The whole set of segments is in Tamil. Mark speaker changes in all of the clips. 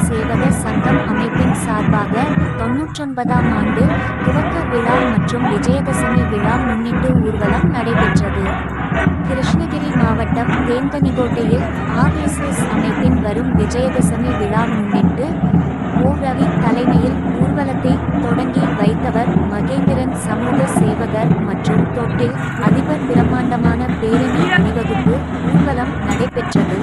Speaker 1: சேவக சங்கம் அமைப்பின் சார்பாக 99ஆம் ஆண்டு துவக்க விழா மற்றும் விஜயதசமி விழா முன்னிட்டு ஊர்வலம் நடைபெற்றது. கிருஷ்ணகிரி மாவட்டம் தேன்கனிக்கோட்டையில் RSS அமைப்பின் வரும் விஜயதசமி விழா முன்னிட்டு ஓ. ரவி தலைமையில் ஊர்வலத்தை தொடங்கி வைத்தவர் மகேந்திரன் சமூக சேவகர் மற்றும் தொட்டில் அதிபர். பிரம்மாண்டமான பேரணி அணிவகுப்பு ஊர்வலம் நடைபெற்றது.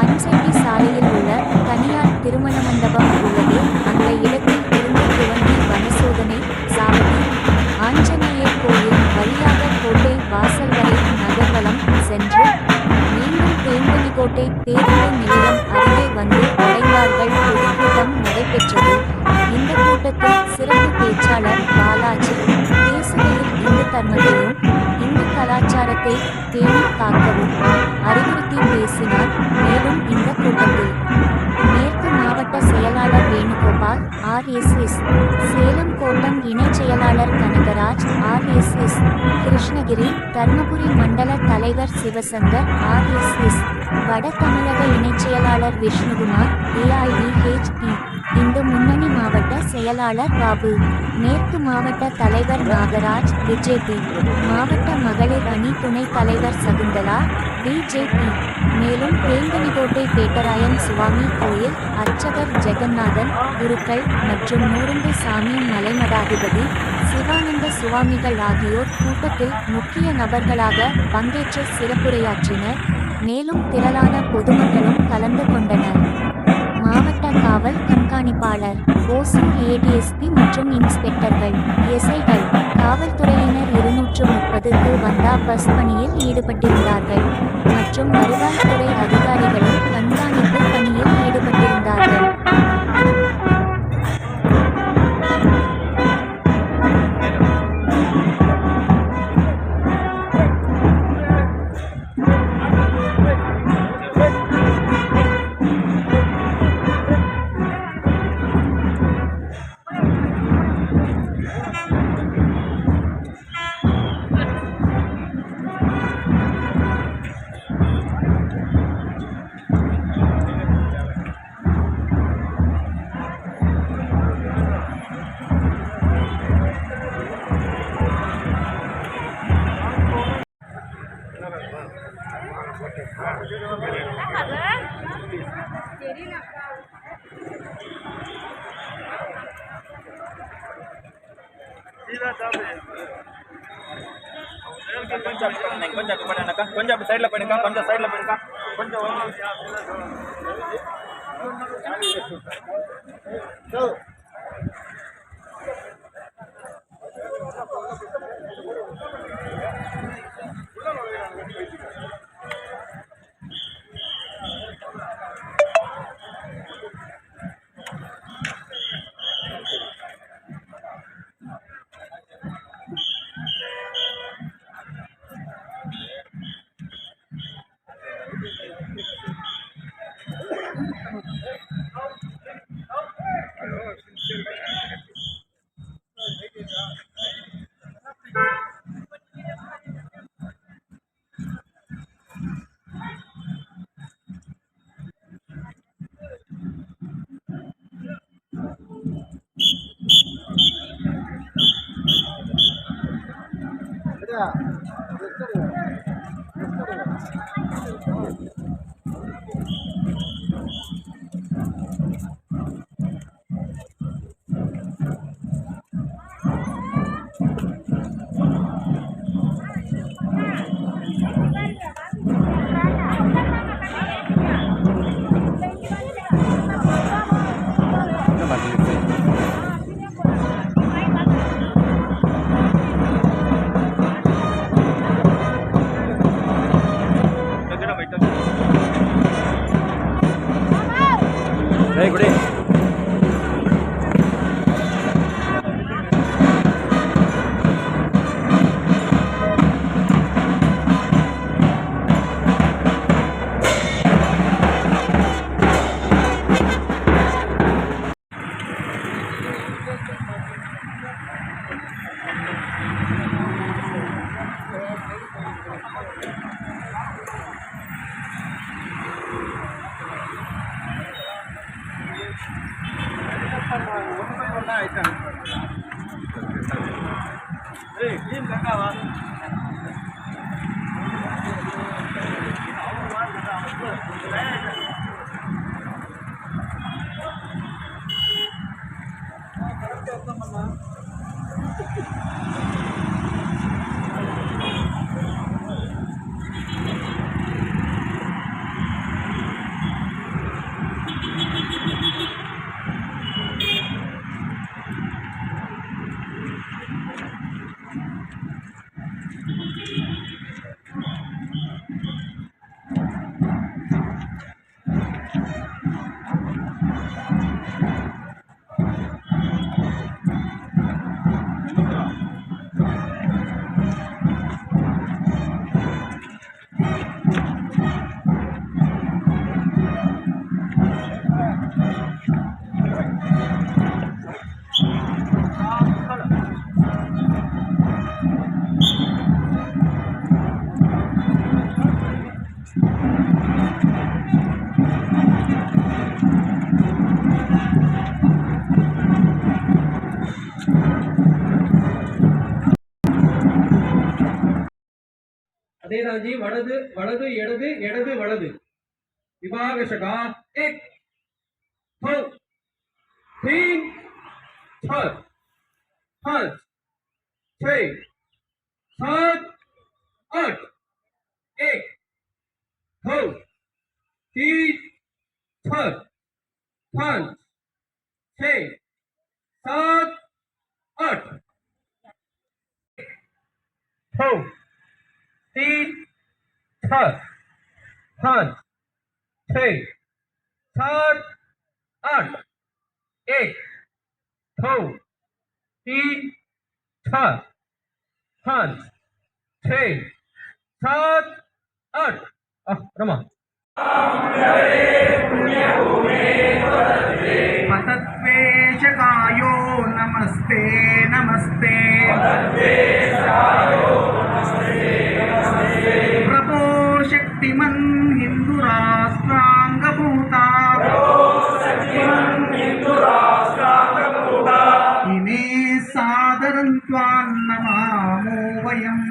Speaker 1: அஞ்செட்டி சாலையில் உள்ள தனியார் திருமண மண்டபம் உள்ளது. அந்த இடத்தில் இருந்து துவங்கி வனசோதனை சாவடி ஆஞ்சநேயர் கோயில் வழியாக கோட்டை வாசல் வரை நகர்வலம் சென்று மீண்டும் தேன்கனிக்கோட்டை பேருந்து நிலையம் அருகே வந்து அடைந்தார்கள். பொதுக்கூட்டம் நடைபெற்றது. இந்த கூட்டத்தில் சிறப்பு பேச்சாளர் பாலாஜி பேசுகையில் இந்து தர்மத்தையும் இந்து கலாச்சாரத்தை பேணி காக்கவும் அறிவுறுத்தி பேசினார். மேலும் இந்த கூட்டத்தில் மேற்கு மாவட்ட செயலாளர் வேணுகோபால் RSS, சேலம் கோட்டம் இணைச் செயலாளர் கனகராஜ் RSS, கிருஷ்ணகிரி தர்மபுரி மண்டல தலைவர் சிவசங்கர் RSS, வட தமிழக இணைச் செயலாளர் விஷ்ணுகுமார் AIDHP, இந்து முன்னணி மாவட்ட செயலாளர் பாபு, மேற்கு மாவட்ட தலைவர் நாகராஜ் BJP, மாவட்ட மகளிர் அணி துணைத் தலைவர் சகுந்தலா BJP. மேலும் தேன்கனிக்கோட்டை பேட்டராயன் சுவாமி கோயில் அர்ச்சகர் ஜெகநாதன், குருக்கள் மற்றும் நூறுந்து சாமி மலைமடாதிபதி சிவானந்த சுவாமிகள் ஆகியோர் கூட்டத்தில் முக்கிய நபர்களாக பங்கேற்று சிறப்புரையாற்றினர். மேலும் திரளான பொதுமக்களும் கலந்து கொண்டனர். மாவட்ட காவல் கண்காணிப்பாளர், ஓசூர் ADSP மற்றும் இன்ஸ்பெக்டர்கள், SIகள், காவல்துறையினர் 230க்கு வந்தா பஸ் பணியில் ஈடுபட்டிருந்தார்கள் மற்றும் வருவாய்த்துறை அதிகாரிகளும் கண்காணிப்பு பணியில் ஈடுபட்டிருந்தார்கள்.
Speaker 2: கொஞ்சம் சைடில் போயிடுக்கா, கொஞ்சம் சைடில் போயிடுக்கா, கொஞ்சம்
Speaker 3: அதேதான் जी वड़दु वड़दु एडदु एडदु वड़दु विभागशका 1 2 3 4 5 6 7 8 1 2 3 4 5 6 7 8 2 3 4 5 6 7 8 1 2 3 4 5 6 7 8 रमा
Speaker 4: पतत्वेशकायो नमस्ते नमस्ते प्रभो शक्तिमन् हिन्दुराष्ट्राङ्गभूता इमे सादरं त्वां नमामो वयम्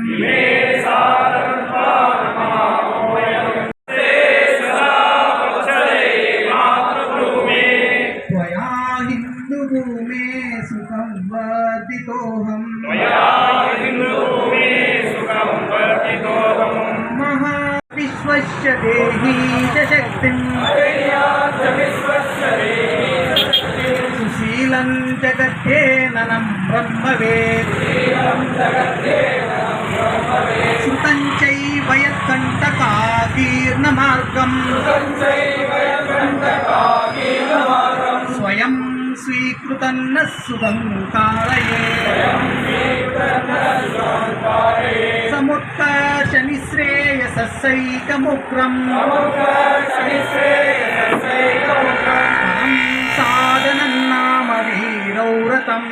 Speaker 4: त्वया हिन्दुभूमे सुखं वर्धितोऽहम् महाविश्वस्य देही च शक्तिम् सुशीलं जगत्येननं ब्रह्मवेत् सुतं चैव यत्कण्टकाकीर्णमार्गम् स्वयं स्वीकृतन्न सुखं कारये समुत्कर्षनिःश्रेयसैकमुग्रम् परं साधनं नाम वीरौरतम्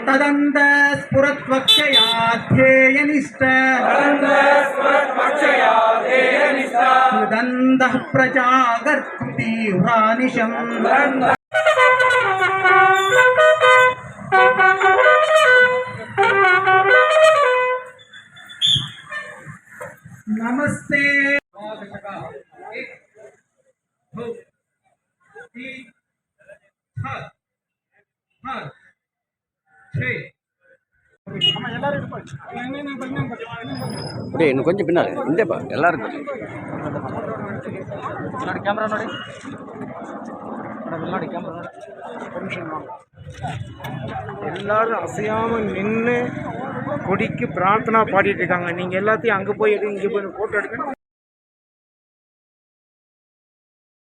Speaker 4: तदन्तस्फुरत्वक्षयाध्येयनिष्ठ हृदन्तः प्रजागर्तीव्रानिशम् नमस्ते
Speaker 3: विभागशका 1 2 3 4 5 6
Speaker 5: அப்படியே இன்னும் கொஞ்சம் பின்னால் இந்தப்பா எல்லாரும் கொஞ்சம்
Speaker 2: ನೋಡಿ ಕ್ಯಾಮ್ರಾ ನೋಡಿ ನೋಡಿ ಕ್ಯಾಮ್ರಾ ನೋಡಿ ஒரு நிமிஷம் எல்லாரும் அசையாமல் நின்று கொடிக்கு பிரார்த்தனா பாடிட்டு இருக்காங்க. நீங்கள் எல்லாத்தையும் அங்கே போய் எடுங்க, இங்கே போய் ஃபோட்டோ எடுக்கணும்.